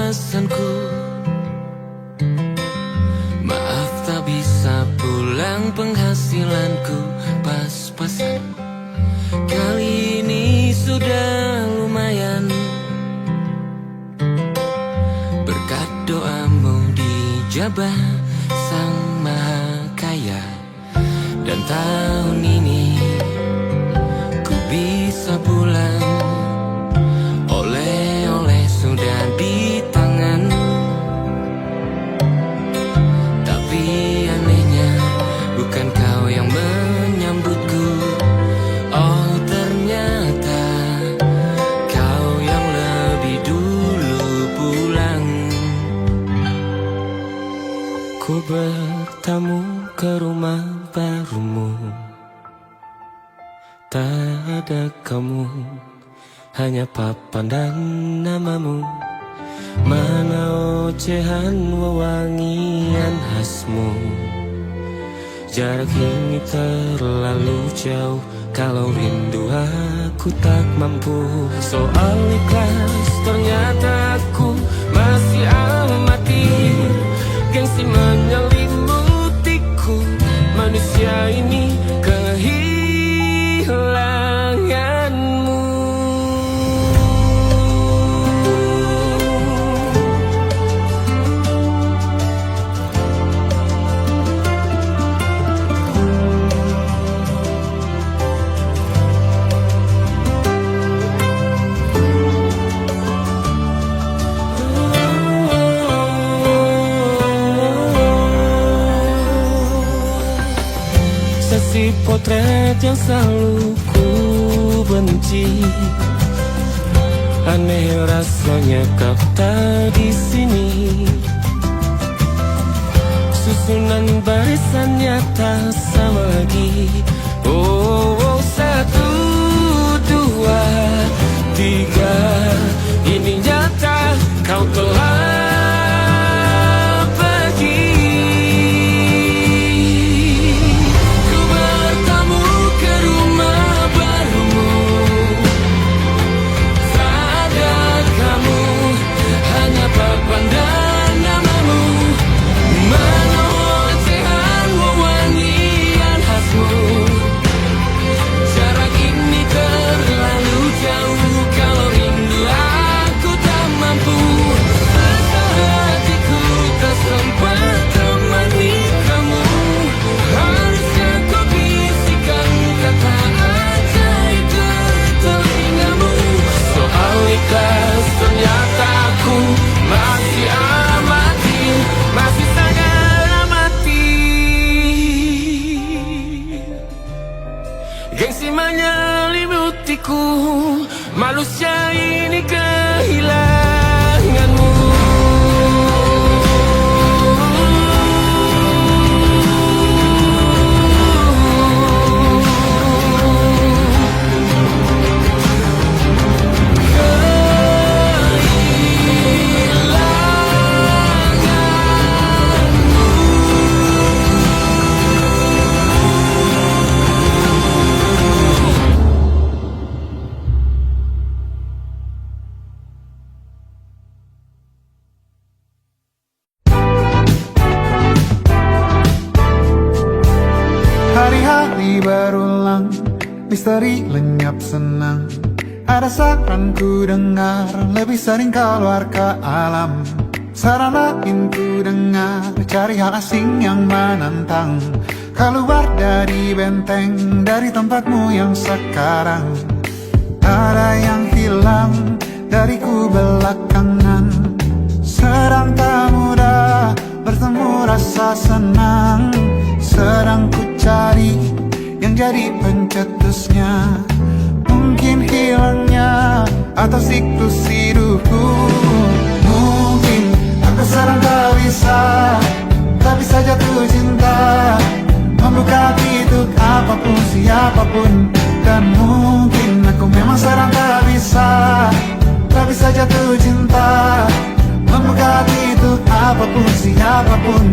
alasanku. Maaf tak bisa pulang, penghasilanku pas-pasan. Kali ini sudah lumayan, berkat doamu dijabah Sang Maha Kaya. Dan tahun ini ku bisa pulang, oleh-oleh sudah di tangan. Tapi anehnya bukan kau yang menyambutku. Oh ternyata kau yang lebih dulu pulang. Ku bertamu ke rumah barumu, tak ada kamu, hanya papan dan namamu. Mana ocehan wewangian khasmu. Jarak ini terlalu jauh, kalau rindu aku tak mampu. Soal ikhlas ternyata aku masih amati. Gengsi menyelimutiku, manusia ini kehilanganmu. Sesi potret yang selalu ku benci, aneh rasanya kau tak di sini. Susunan barisannya tak sama lagi. Oh, oh, 1, 2, 3, ini nyata kau telah pergi. Ku bertamu ke rumah barumu, tak ada kamu, hanya papan dan namamu. Mana ocehan wewangian khasmu. Jarak ini terlalu jauh, kalau rindu aku tak mampu. Rasa hatiku tak sempat temani kamu. Harusnya kau bisikan kata ajaib ke telingamu. Soal ikhlas ternyata aku masih amati, masih sangat amati. Gengsi menyelimutiku, manusia ini kehilanganmu. Hari-hari berulang, misteri lenyap senang. Ada saran ku dengar, lebih sering keluar ke alam. Saran lain ku dengar, cari hal asing yang menantang. Keluar dari benteng, dari tempatmu yang sekarang. Ada yang hilang dariku belakangan. Sedang tak mudah bertemu rasa senang. Sedang ku cari yang jadi pencetusnya. Mungkin hilangnya atau siklus hidupku. Mungkin aku sedang tak bisa jatuh cinta, membuka hati untuk apapun siapapun. Dan mungkin aku memang sedang tak bisa jatuh cinta, membuka hati untuk apapun siapapun.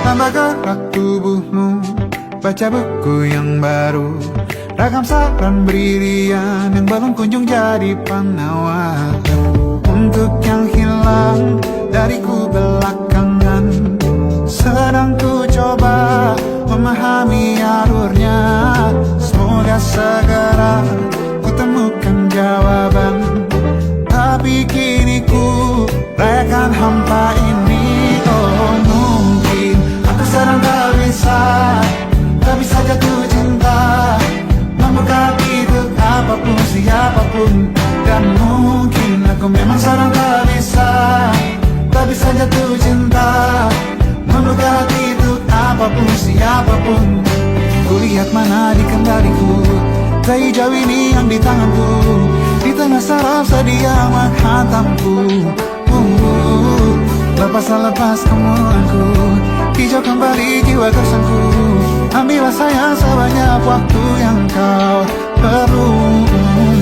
Tambah gerak tubuhmu, baca buku yang baru, ragam saran brilian yang belum kunjung jadi penawar. Untuk yang hilang dariku belakangan, sedang ku coba memahami alurnya. Semoga segera ku temukan jawaban, tapi kini ku rayakan hampa ini. Oh mungkin aku sedang tak bisa jatuh cinta, membuka pintu apapun siapapun. Dan mungkin aku memang sedang tak bisa jatuh cinta, membuka pintu apapun siapapun. Kulihat mana di kendaliku, bayi jauh ini yang di tanganku, di tengah saraf sedia menghantamku. Lepas kemulanku, hijau kembali jiwa gersangku. Ambillah sayang sebanyak waktu yang kau perlu.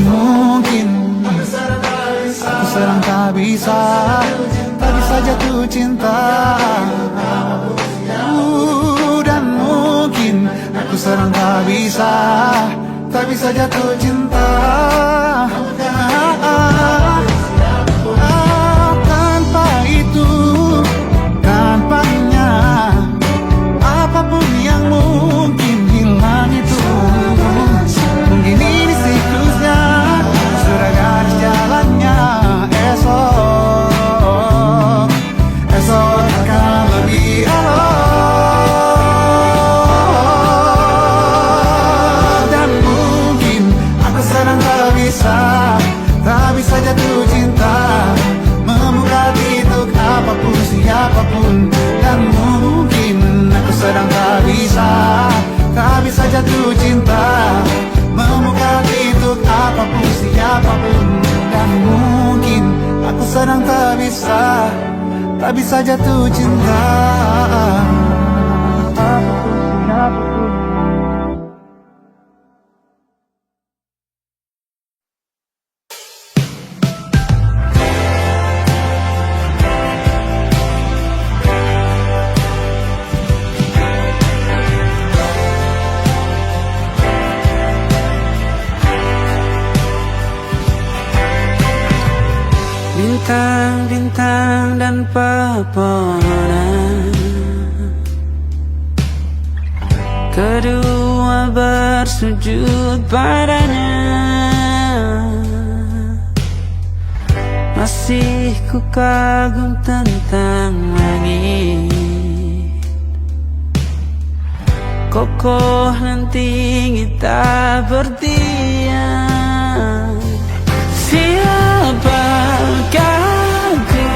Mungkin aku sedang tak bisa jatuh cinta, dan mungkin aku sedang tak bisa jatuh cinta. Tanpa itu, tanpanya, apapun yang mungkin hilang itu. Mungkin ini siklusnya, sudah garis jalannya. Esok akan lebih elok. Dan mungkin aku sedang tak bisa jatuh cinta, membuka pintu apapun siapapun. Dan mungkin aku sedang tak bisa jatuh cinta, membuka pintu apapun siapapun. Dan mungkin aku sedang tak bisa jatuh cinta. Bintang-bintang dan pepohonan, kedua bersujud padanya. Masih ku kagum tentang langit, kokoh dan tinggi tak berdiam. Siapakah aku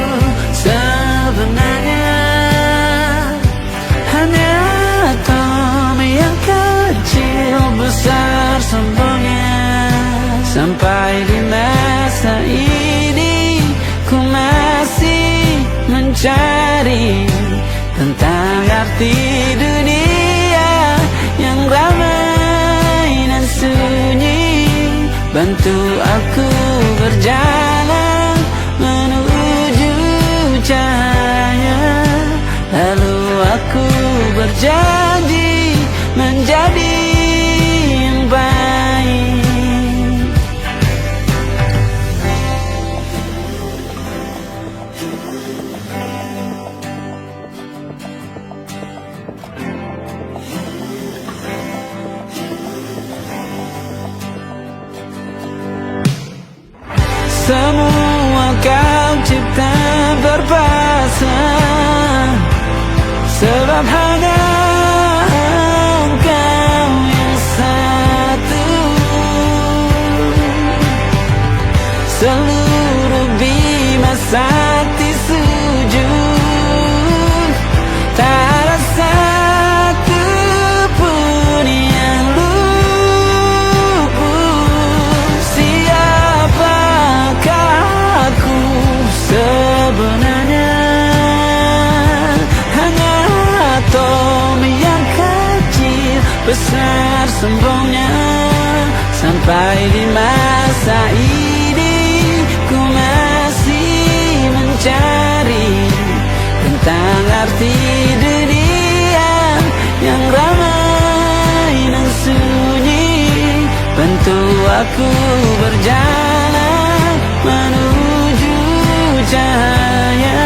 sebenarnya? Hanya atom yang kecil besar sombongnya. Sampai di masa ini ku masih mencari tentang arti dunia yang ramai dan sunyi. Bantu aku berjalan menuju cahaya, lalu aku berjanji menjadi yang baik. Semua kau cipta berpasang, sebab hanya engkau yang satu. Seluruh bima sakti sujud, tak ada satu pun yang luput. Siapakah aku sebenarnya? Hanya atom yang kecil besar sombongnya. Sampai di masa ini ku masih mencari tentang arti dunia yang ramai aku berjalan menuju cahaya,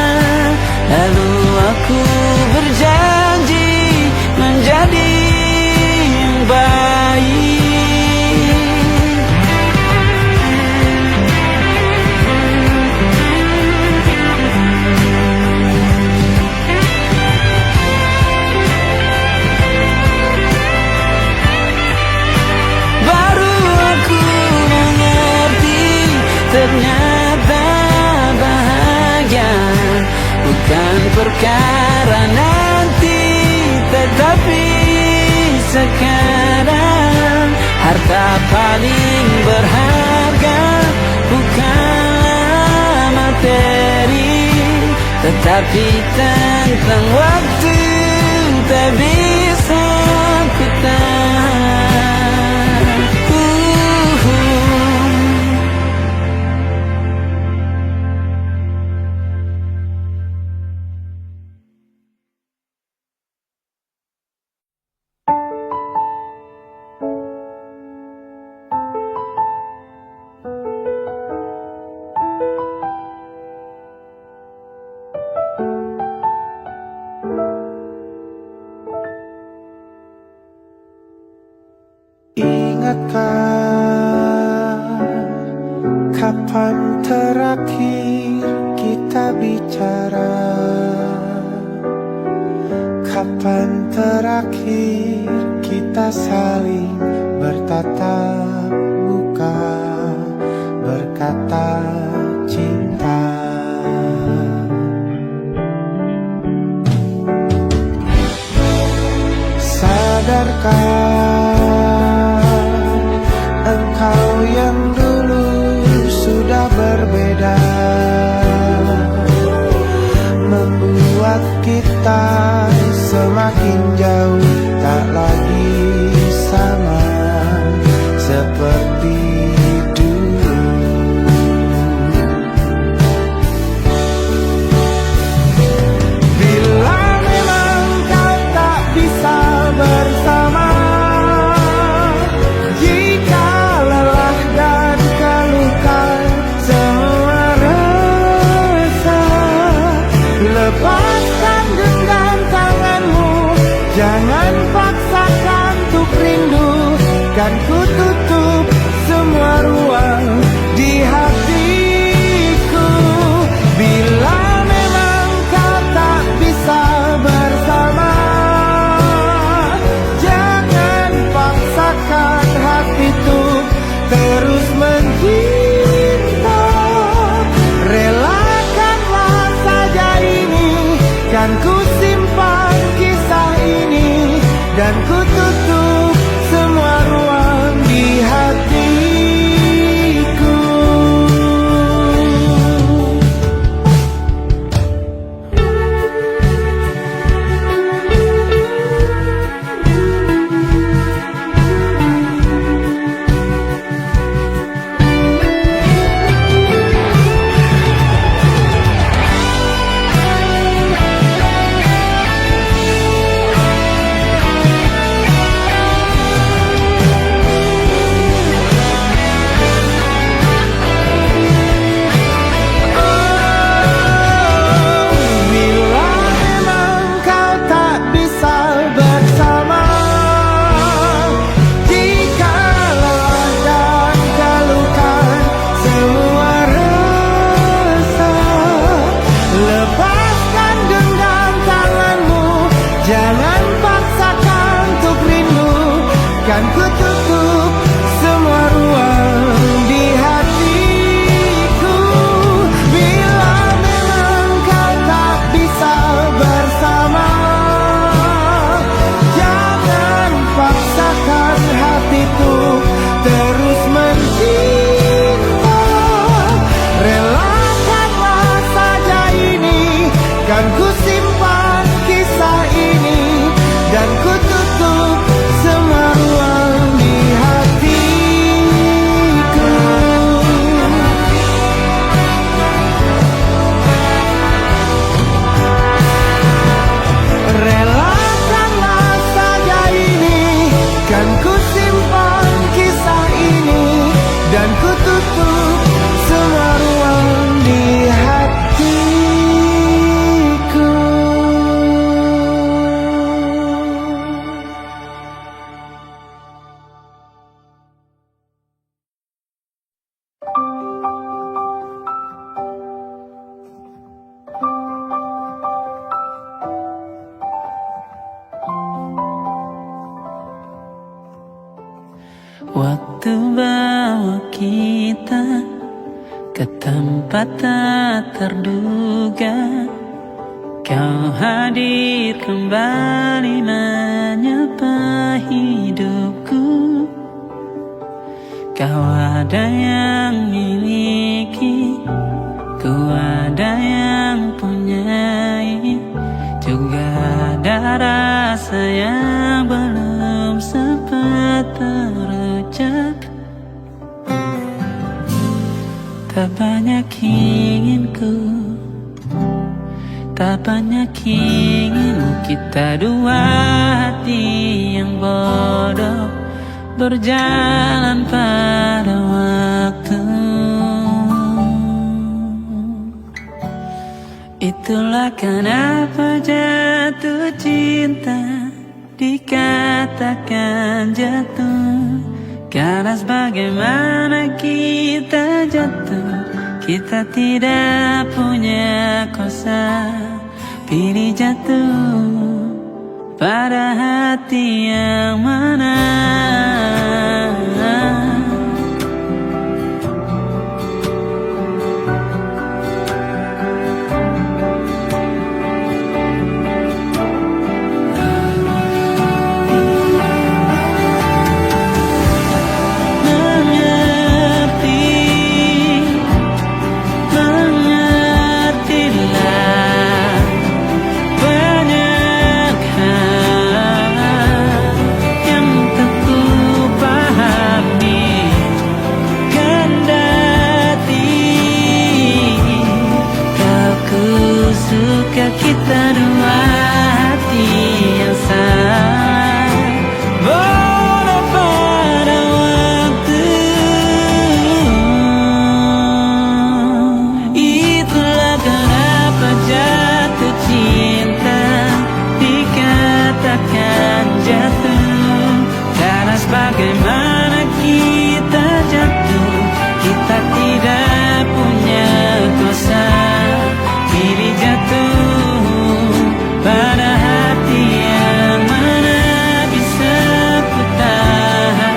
lalu aku berjanji menjadi yang baik. Baru aku mengerti, ternyata bahagia bukan perkara nanti, tetapi sekarang. Harta paling berharga bukanlah materi, tetapi tentang waktu tak bisa ku tahan. Ingatkah kapan terakhir kita bicara? Kapan terakhir kita saling bertatap muka, berkata cinta? Sadarkah engkau yang dulu sudah berbeda, membuat kita semakin jauh, tak lagi sama seperti dulu. Bila memang kau tak bisa bersama, jika lelah dan keluhkan semua rasa, lepaskan genggam tanganmu, jangan paksakan untuk rindu, kan ku tutup semua ruang di hatiku. Bila memang kau tak bisa bersama, jangan paksakan hati untuk terus mencinta. Relakanlah saja ini, kan ku simpan kisah ini, dan ku tutup semua ruang di hatiku. Waktu bawa kita ke tempat tak terduga, kau hadir kembali menyapa hidupku. Kau ada yang miliki, ku ada yang punyai, juga ada rasa yang belum sempat terucap. Tak banyak inginku, tak banyak inginmu, kita dua hati yang bodoh berjalan pada waktu. Itulah kenapa jatuh cinta dikatakan jatuh, karena sebagaimana kita jatuh, kita tidak punya kuasa. Pilih jatuh pada hati yang mana. Kita dua hati yang sama, bodoh pada waktu. Itulah kenapa jatuh cinta dikatakan jatuh, karena sebagaimana kita jatuh, kita tidak punya kuasa. Pilih jatuh pada hati yang mana bisa ku tahan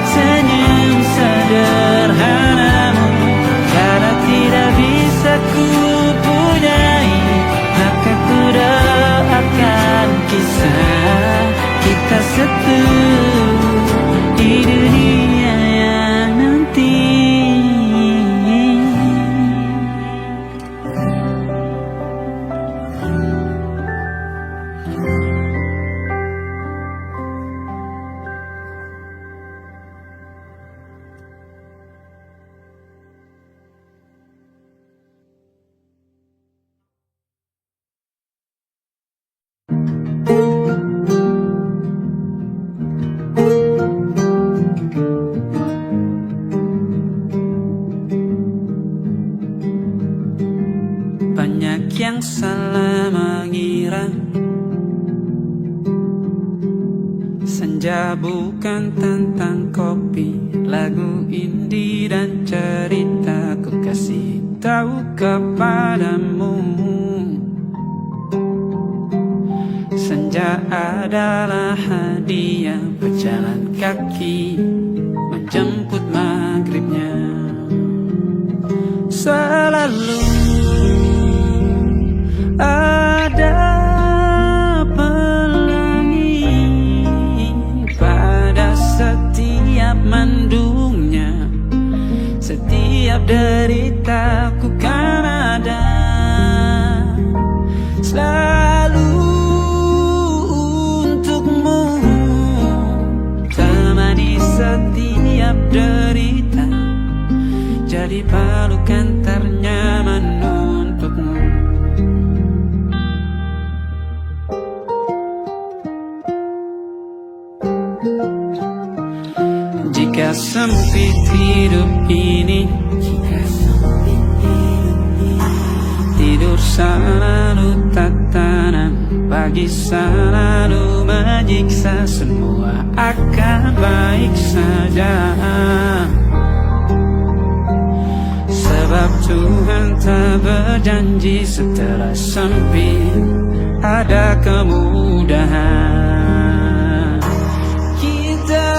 senyum sederhanamu, karena tidak bisa ku punyai, maka ku doakan kisah kita satu di dunia yang nanti. Banyak yang salah mengira senja bukan tentang kopi, lagu indie dan cerita. Ku kasih tahu kepadamu, senja adalah hadiah berjalan kaki menjemput maghribnya. Selalu ada pelangi pada setiap mendungnya, setiap deritaku kan ada. Selalu untukmu, temani setiap derita, jadi pelukan ternyaman untukmu. Jika sempit hidup ini, tidur selalu tatanan, pagi selalu menyiksa, semua akan baik saja. Sebab Tuhan tak berjanji setelah sempit ada kemudahan. Kita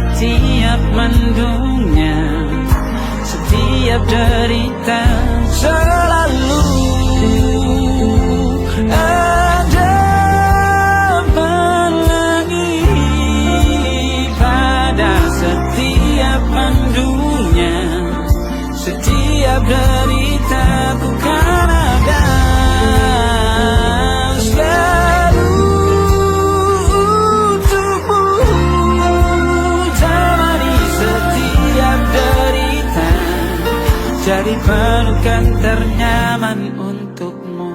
setiap mendungnya, setiap derita selalu ada pelangi pada setiap mendungnya, setiap derita ku kan ada selalu untukmu, temani setiap derita, jadi pelukan ternyaman untukmu.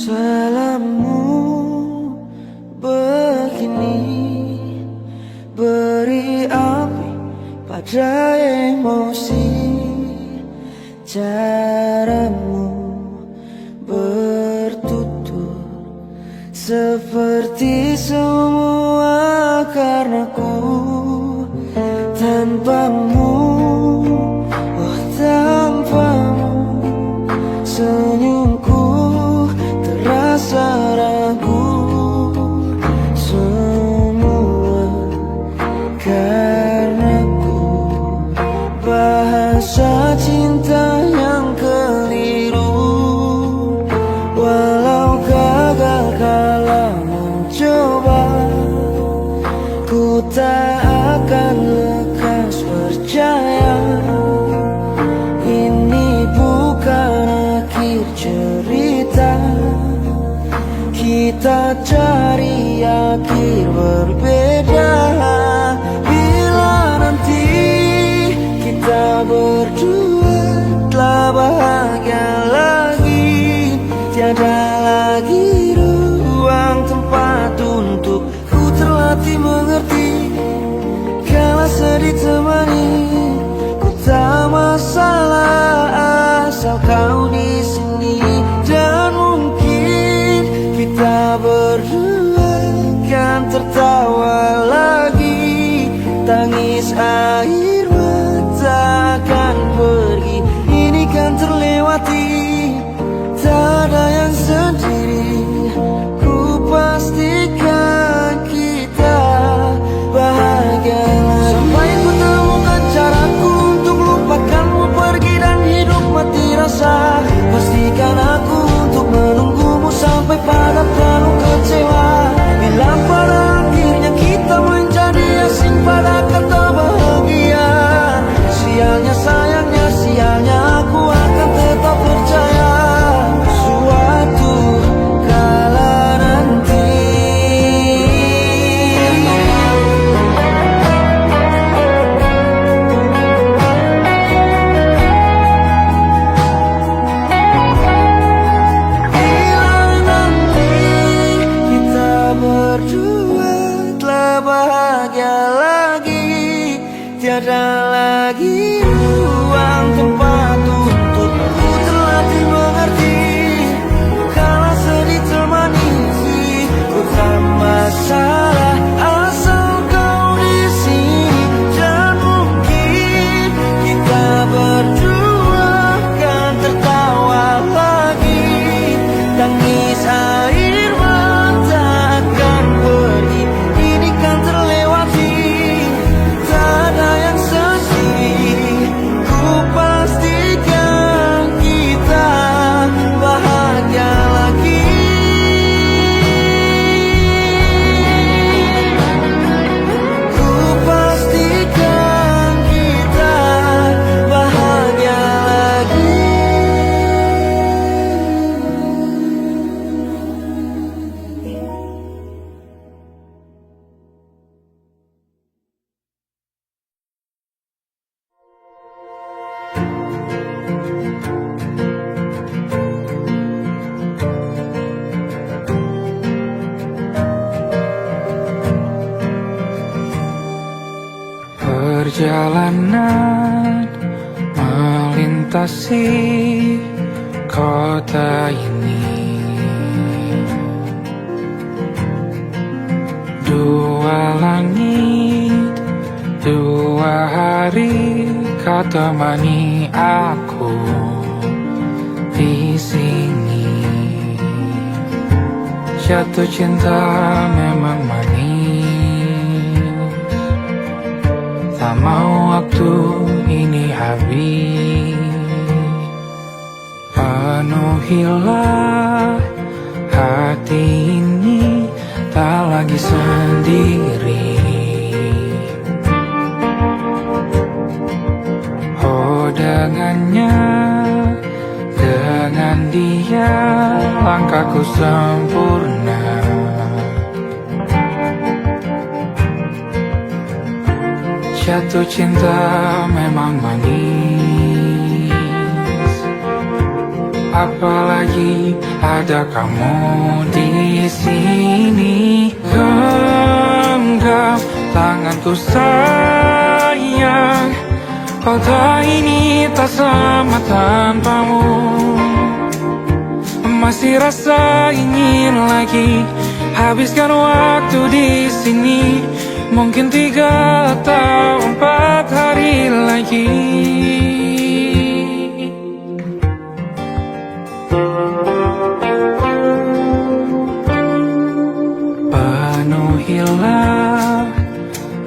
Salammu begini, beri api pada emosi. Caramu bertutur seperti semua karenaku. Tanpamu, oh tanpamu, senyumku terasa ragu. Semua karenaku, bahasa cinta yang keliru. Walau gagal kala mencoba, ku tak akan lekas percaya. Ini bukan akhir cerita, kita cari akhir berbeda. Bila nanti kita berdua telah bahagia lagi, tiada lagi ruang tempat untuk ku terlatih mengerti. Kala sedih temani, ku tak masalah asal kau di sini. Dan mungkin kita berdua kan tertawa lagi, tangis air mata akan pergi, ini kan terlewati. Tak ada yang sendiri, ku pastikan kita bahagia lagi. Sampai ku temukan caraku untuk lupakanmu pergi dan hidup mati rasa. Pastikan aku untuk menunggumu sampai pada penuh kecewa. Bila pada akhirnya kita menjadi asing pada kata bahagia, sialnya sayangnya sialnya aku akan tetap percaya. Suatu kala nanti berdua telah bahagia lagi, tiada lagi ruang tempat untuk ku terlatih mengerti. Kala sedih temani, bukan masalah asal kau di sini. Dan mungkin kita berdua kan tertawa lagi, tangis air mata akan pergi, ini kan terlewati. Tak ada yang sedih, ku pastikan kita bahagia lagi. Ku pastikan kita bahagia lagi. Perjalanan melintasi kota ini. Dua langit, dua hari, kau temani aku di sini. Jatuh cinta memang manis, tak mau waktu ini habis. Penuhilah hati ini, tak lagi sendiri. Oh dengannya, dengan dia langkahku sempurna. Jatuh cinta memang manis, apalagi ada kamu di sini. Genggam tanganku sayang, kota ini tak sama tanpamu. Masih rasa ingin lagi habiskan waktu di sini. Mungkin 3 atau 4 hari lagi. Penuhilah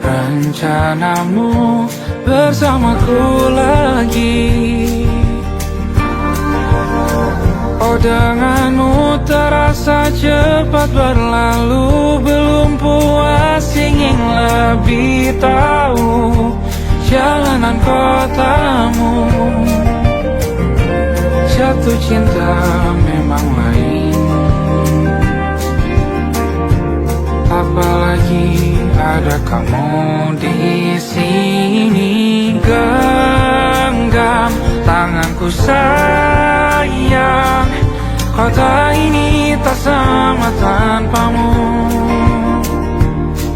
rencanamu bersamaku lagi. Oh denganmu terasa cepat berlalu, belum puas ingin lebih tahu jalanan kotamu. Jatuh cinta memang lain, apalagi ada kamu di sini. Genggam tanganku sayang, kota ini tak sama tanpamu.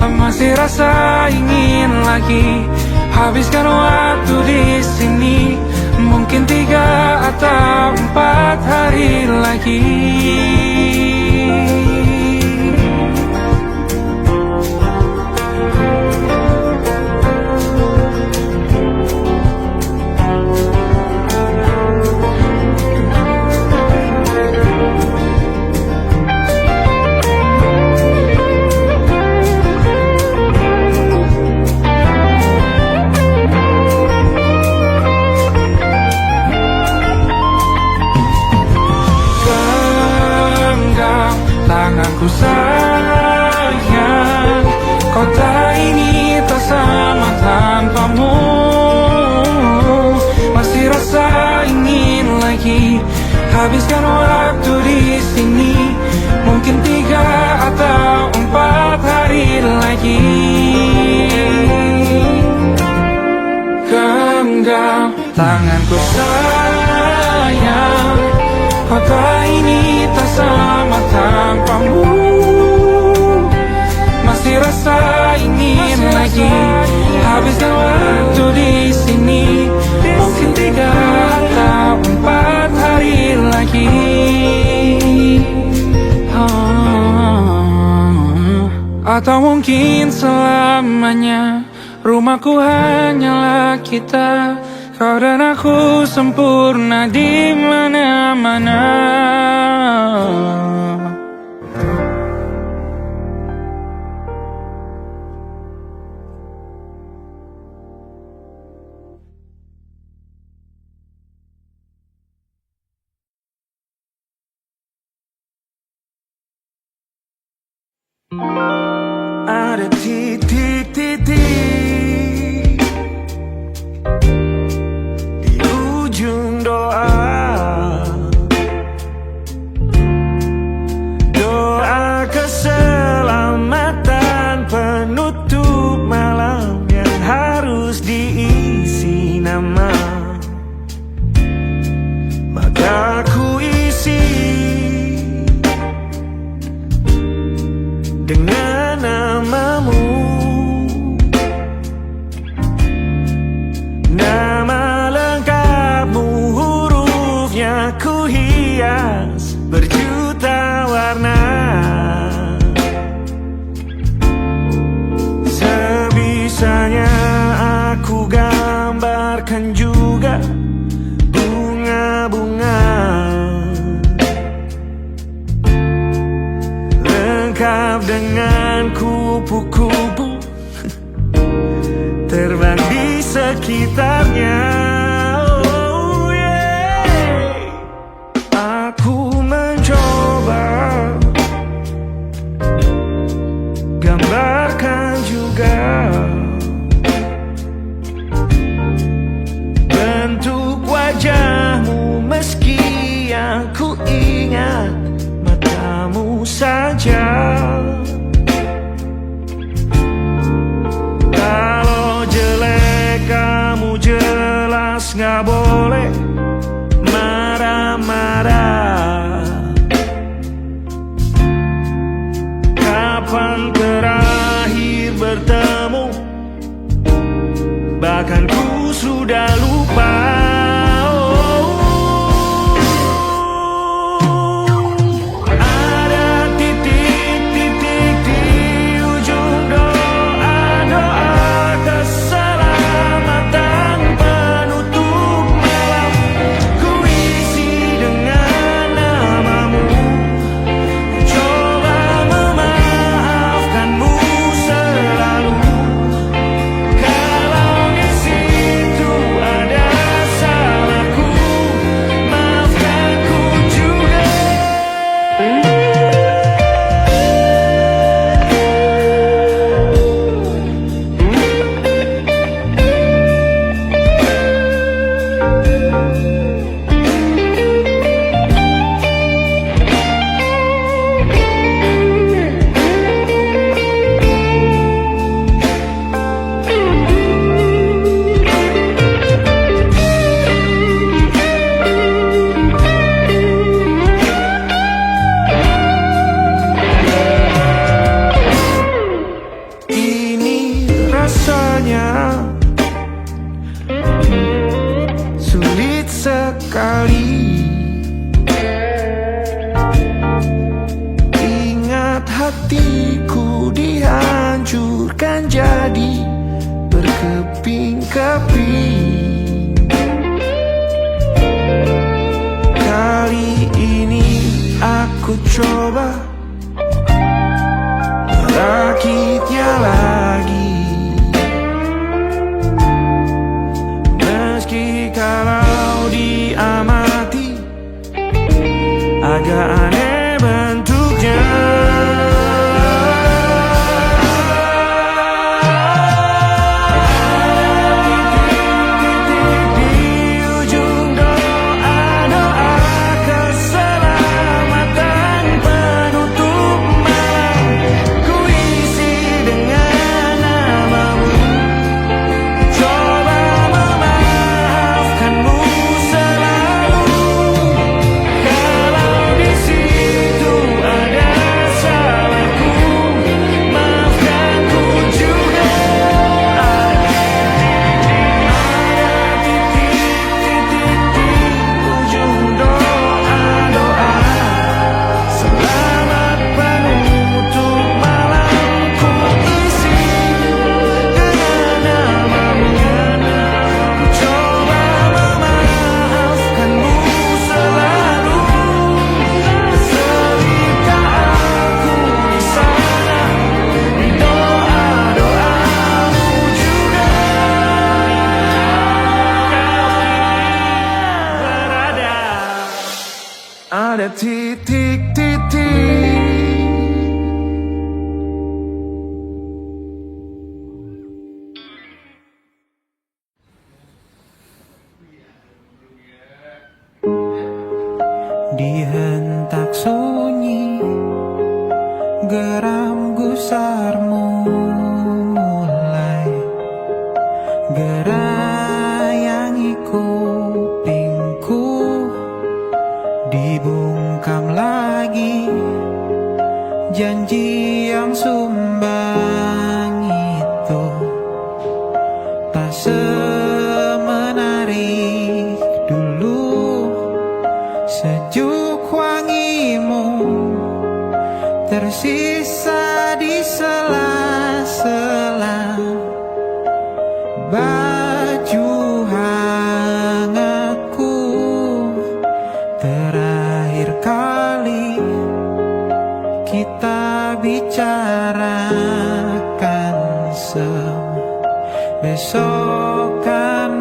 Masih rasa ingin lagi habiskan waktu di sini. Mungkin 3 atau 4 hari lagi. Tanganku sayang, kota ini tak sama tanpamu. Masih rasa ingin lagi habiskan waktu di sini. Mungkin 3 atau 4 hari lagi. Genggam tanganku sayang, kota ini tak sama tanpamu. Masih rasa ingin lagi habiskan waktu di sini. Mungkin 3 atau 4 hari lagi. Atau mungkin selamanya. Rumahku hanyalah kita, kau dan aku sempurna di mana-mana. Ada titik-titik di ujung doa, doa keselamatan penutup malam yang harus diisi nama. Maka ku isi dengan namamu. sekitarnya. Oh yeah. Aku mencoba gambarkan juga bentuk wajahmu, meski yang ku ingat matamu saja. Kalau jelek kamu jelas gak boleh marah-marah. Kapan terakhir bertemu, bahkan ku sudah lupa. Sulit sekali ingat hatiku dihancurkan jadi berkeping-keping. Kali ini aku coba merakitnya lagi. Kalau diamati agak aneh bentuknya. Ada titik-titik di hentak sunyi, geram gusarmu mulai gerayangi kupingku. Dibungkam lagi janji yang sumbang itu, tak semenarik dulu. Sejuk wangimu tersisa di sela-sela baju hangatku. Terakhir kali kita bicarakan besok kan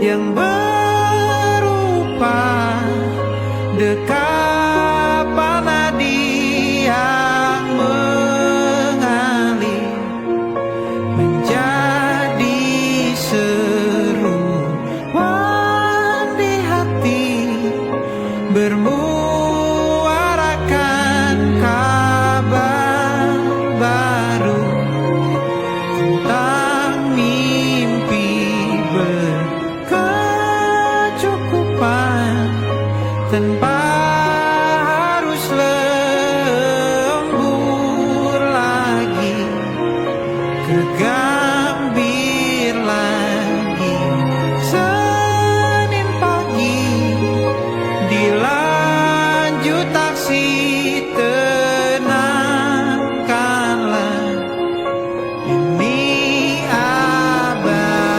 yang berupa dekapan nadi yang mengalir menjadi seruan di hati, bermuarakan kabar baru tentang mimpi berkecukupan tanpa harus lembur lagi, kegambir lagi. Senin pagi dilanjut taksi, tenangkanlah, ini abadi.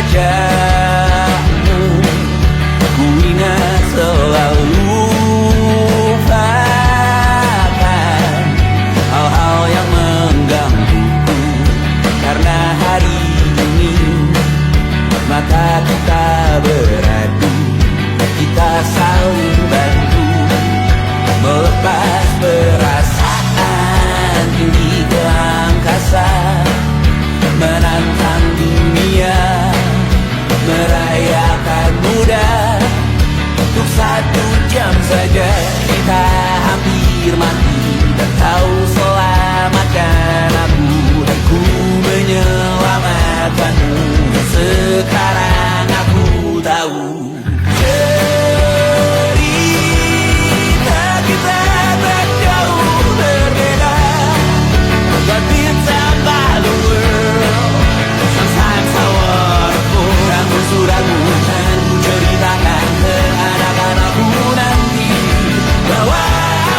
Wajahmu ku ingat selalu, bahkan hal-hal yang menggangguku. Karena hari ini mata kita beradu, kita saling bantu melepas perasaan tinggi ke angkasa, menantang dunia, merayakan muda. Untuk 1 jam saja kita hampir mati, dan kau selamatkan aku, dan ku menyelamatkanmu. Sekarang aku tahu cerita kita tak jauh berbeda, but it's about the world. Sometimes I wanna fall. Ragu-ragu dan ku ceritakan ke anak-anakku nanti bahwa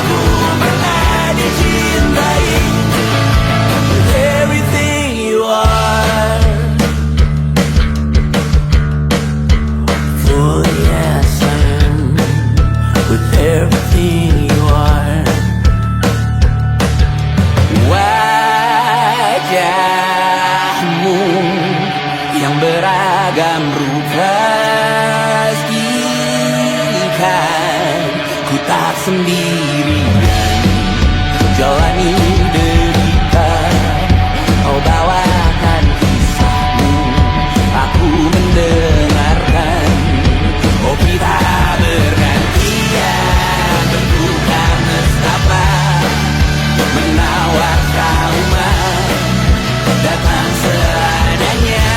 aku pernah dicintai with everything you are. For yes, I am with everything you are. Wajahmu yang beragam rupa pastikan ku tak sendirian jalani derita. Kau bawakan kisahmu, aku mendengarkan. Oh, kita bergantian bertukar nestapa, menawar traumat datang seadanya.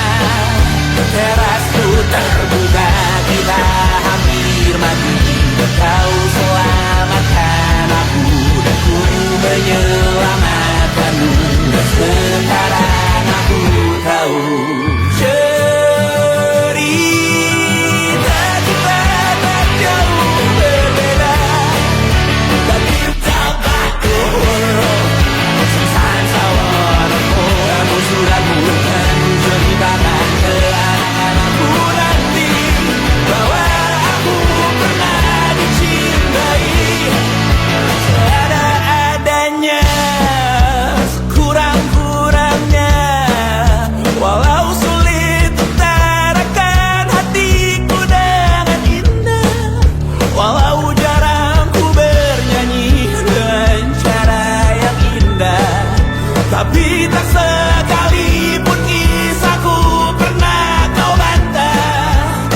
Terasku terbuka, kita hampir mati, kau selamatkan aku, dan ku menyelamatkanmu. Dan sekarang aku tahu cerita kita tak jauh berbeda, but it's about the world. Sometimes I wanna tak sekalipun kisahku pernah kau bantah.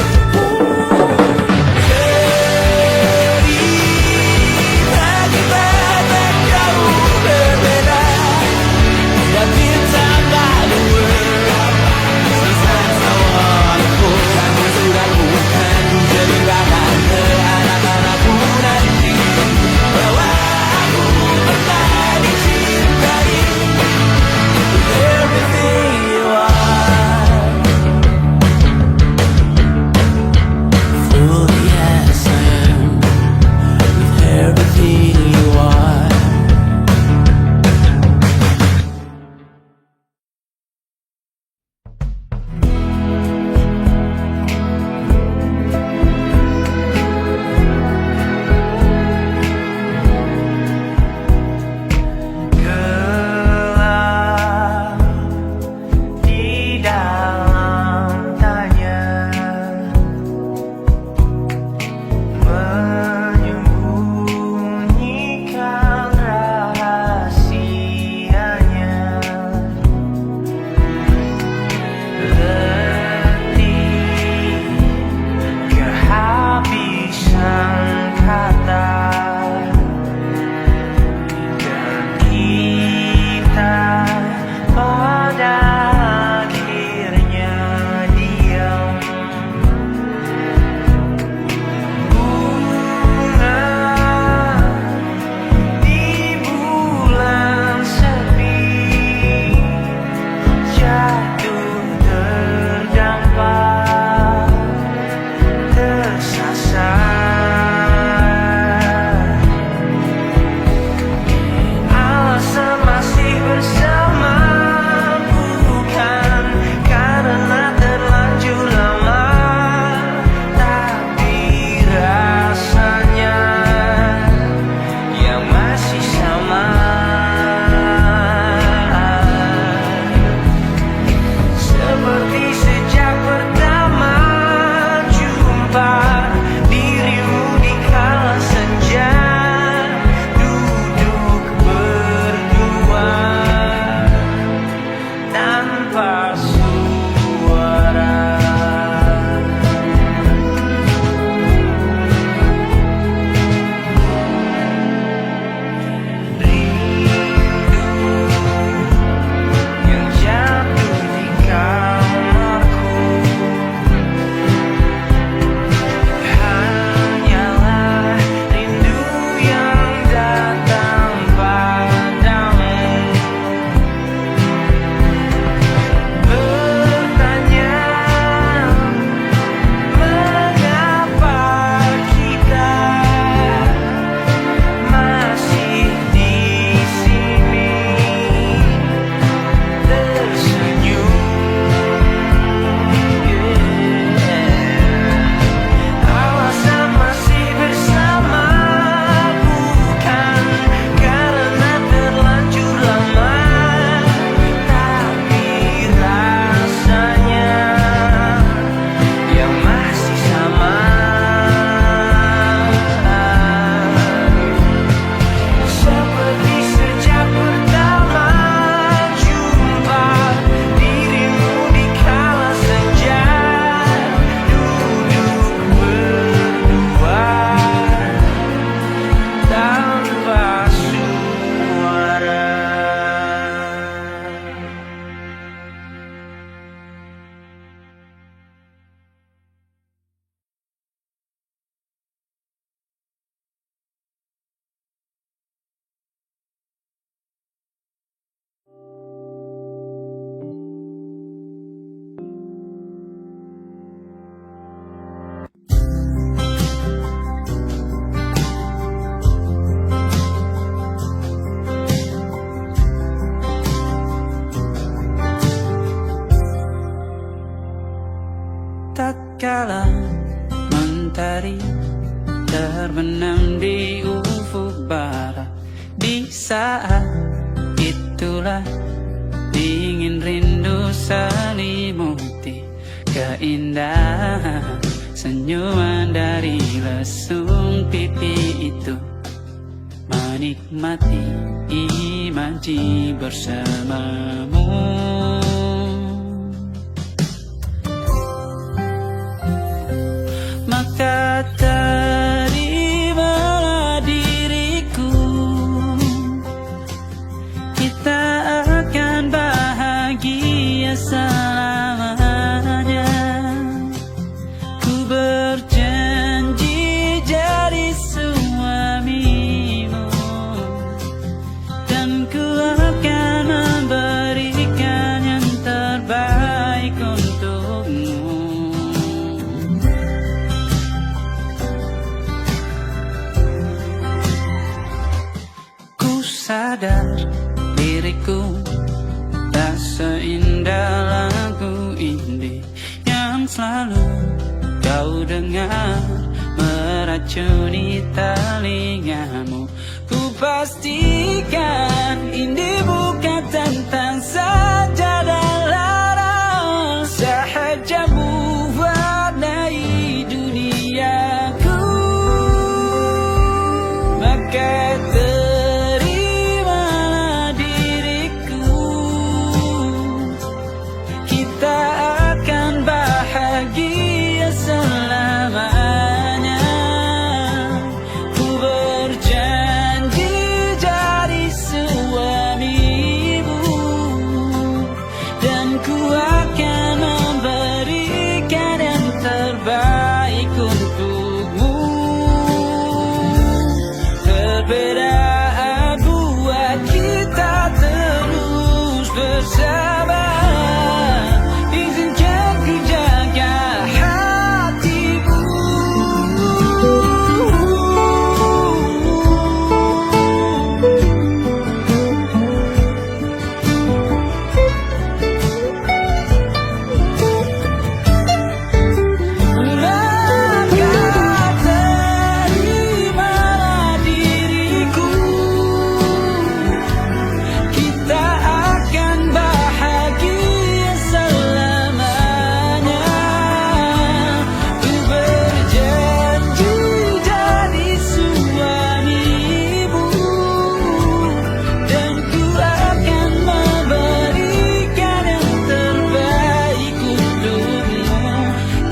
Cerita kita tak jauh berbeda, but it's about the world. Sometimes I wanna go. Kamu sudah bukan ceritakan ke anak-anakku nanti bahwa aku pernah dicintai. Everything you are, fully as I am, with everything you are. Gelap di dalam tanya, menyembunyikan rahasianya. Letih, kehabisan kata, dan kita pada akhirnya diam. Bunga di bulan sepi jatuh terdampak, tersasar. Alasan masih bersama bukan karena terlanjur lama, tapi rasanya yang masih sama. Seperti sejak pertama jumpa dirimu di kala senja, duduk berdua tanpa suara. Rindu yang jatuh di kamarku hanyalah rindu yang datang padamu. Bertanya mengapa kita masih di sini tersenyum. Alasan masih bersama bukan karena terlanjur lama, tapi rasanya yang masih sama. Seperti sejak pertama jumpa dirimu di kala senja, duduk berdua tanpa suara. Tatkala mentari terbenam di ufuk barat, di saat itulah dingin rindu selimuti keindahan senyuman dari lesung pipi itu. menikmati imaji bersamamu. Maka terimalah diriku, kita akan bahagia selamanya. Ku berjanji jadi suamimu, dan ku akan memberikan yang terbaik untukmu. Ku sadar diriku tak seindah lagu indie yang selalu kau dengar meracuni telingamu. Ku pastikan indie bukan tentang sajadah lara, sahaja mewarnai duniaku. Maka terimalah diriku, kita akan bahagia selamanya. Ku berjanji jadi suamimu, dan ku akan memberikan yang terbaik untukmu. Perbedaan buat kita terus bersama. Izinkan ku jaga hatimu. Maka terimalah diriku, kita akan bahagia selamanya. Ku berjanji jadi suamimu, dan ku akan memberikan yang terbaik untukmu.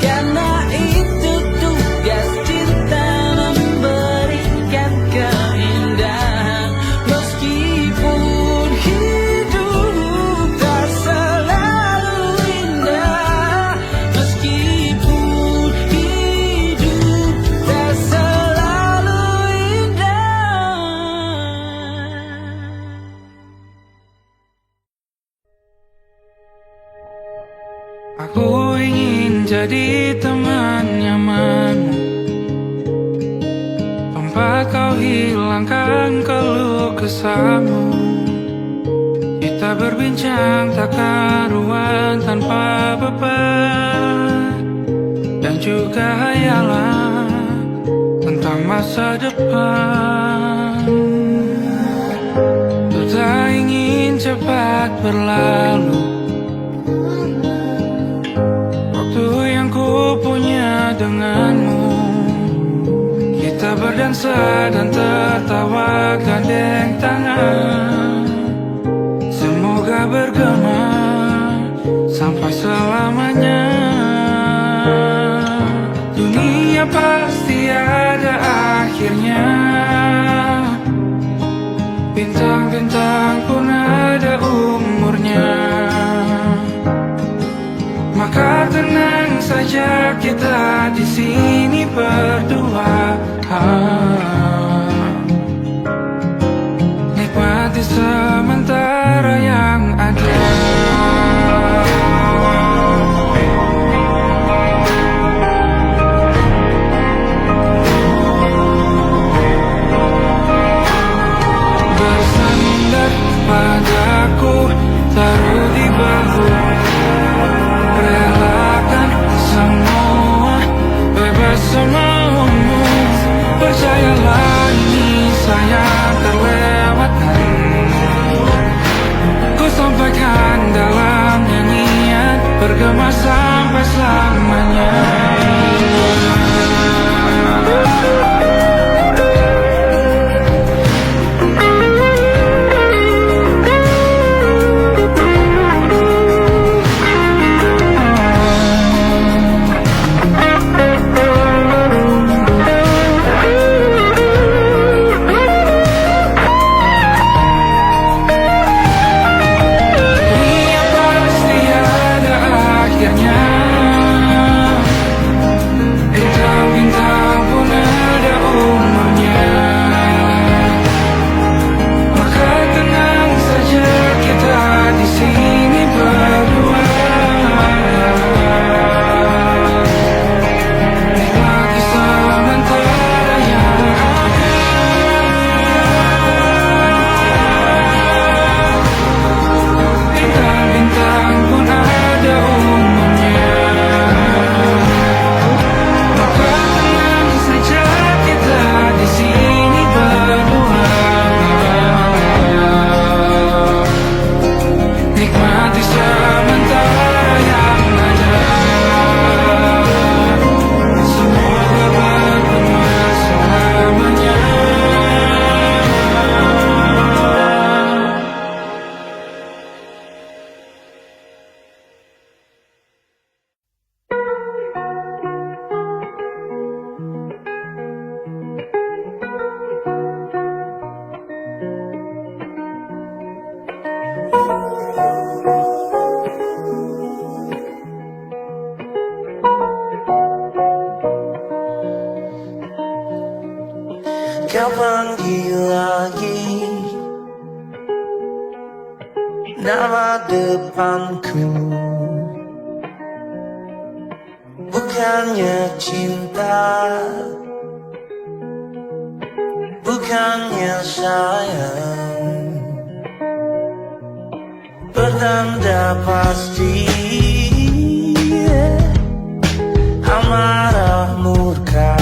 Karena itu tugas cinta, memberikan keindahan. Meskipun hidup tak selalu indah, meskipun hidup tak selalu indah. Aku ingin jadi teman nyamanmu, tempat kau hilangkan keluh kesahmu. Kita berbincang tak karuan tanpa beban, dan juga hayalan tentang masa depan. Ku tak ingin cepat berlalu waktu yang ku punya denganmu. Kita berdansa dan tertawa gandeng tangan, semoga bergema sampai selamanya. Dunia pasti ada akhirnya, bintang-bintang pun ada umurnya. Maka tenang saja, kita di sini berdua. Nikmati sementara yang ada. Bersandar padaku, taruh di bahu, relakan semua, bebas semaumu. Percayalah ini sayang terlewatkan, ku sampaikan dalam nyanyian, bergema sampai selamanya. nikmati sementara yang ada. Semoga berteman selamanya. Kau panggil lagi nama depanku, bukannya cinta, bukannya sayang, pertanda pasti amarah murka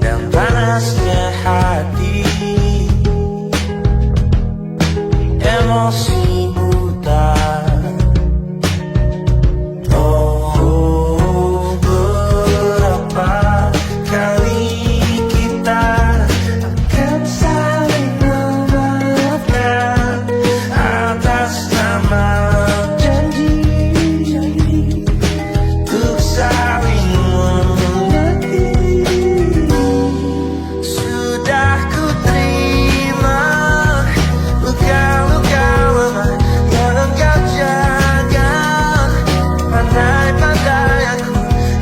dan panasnya hati, emosi buta. Oh, berapa kali kita akan saling memaafkan atas nama janji untuk saling mengerti. Sudah ku terima luka-luka lemah yang engkau jaga. Pandai-pandai aku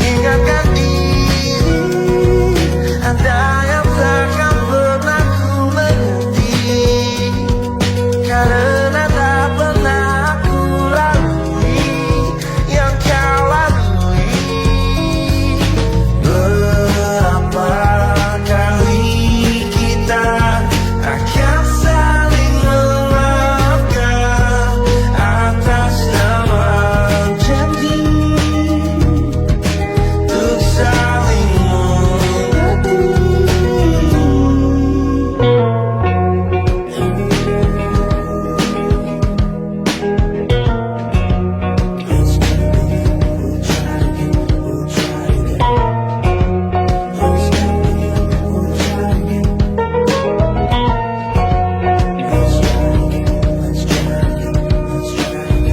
ingatkan diri, ada yang takkan pernah ku mengerti, karena tak pernah aku lalui yang kau lalui. Berapa kali kita akan saling memaafkan atas nama janji untuk saling mengerti.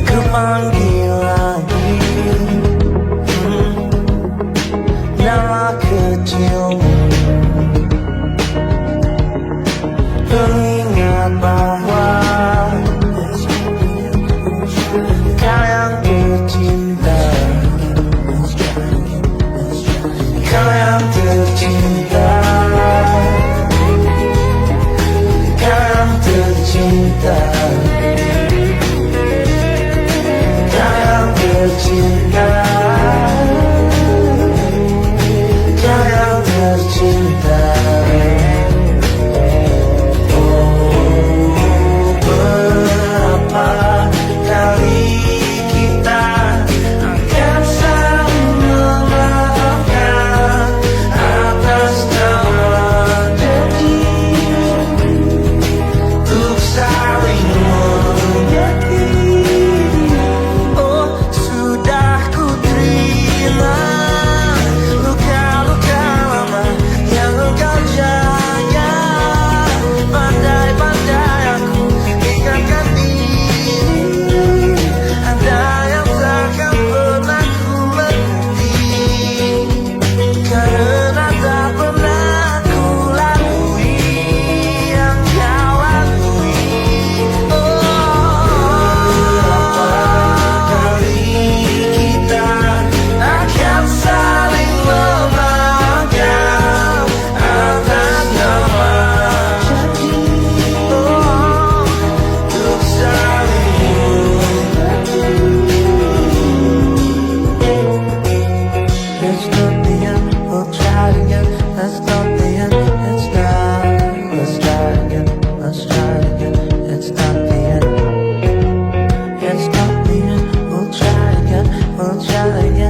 Ku panggil lagi nama kecilmu, pengingat bahwa kau yang tercinta, kau yang tercinta, kau yang tercinta, kau yang tercinta, kau yang tercinta. Oh, berapa kali kita akan saling memaafkan atas nama janji untuk saling mengerti. Oh, sudah ku terima luka-luka lama yang engkau jaga. Pandai-pandai aku ingatkan diri, ada yang takkan pernah ku mengerti, karena tak pernah ku lalui yang kau lalui. Berapa kali kita akan saling memaafkan atas nama janji untuk saling mengerti. It's not the end, we'll try again. That's not the end, it's not. Let's try again, let's try again. It's not the end, it's not the end. We'll try again, we'll try again.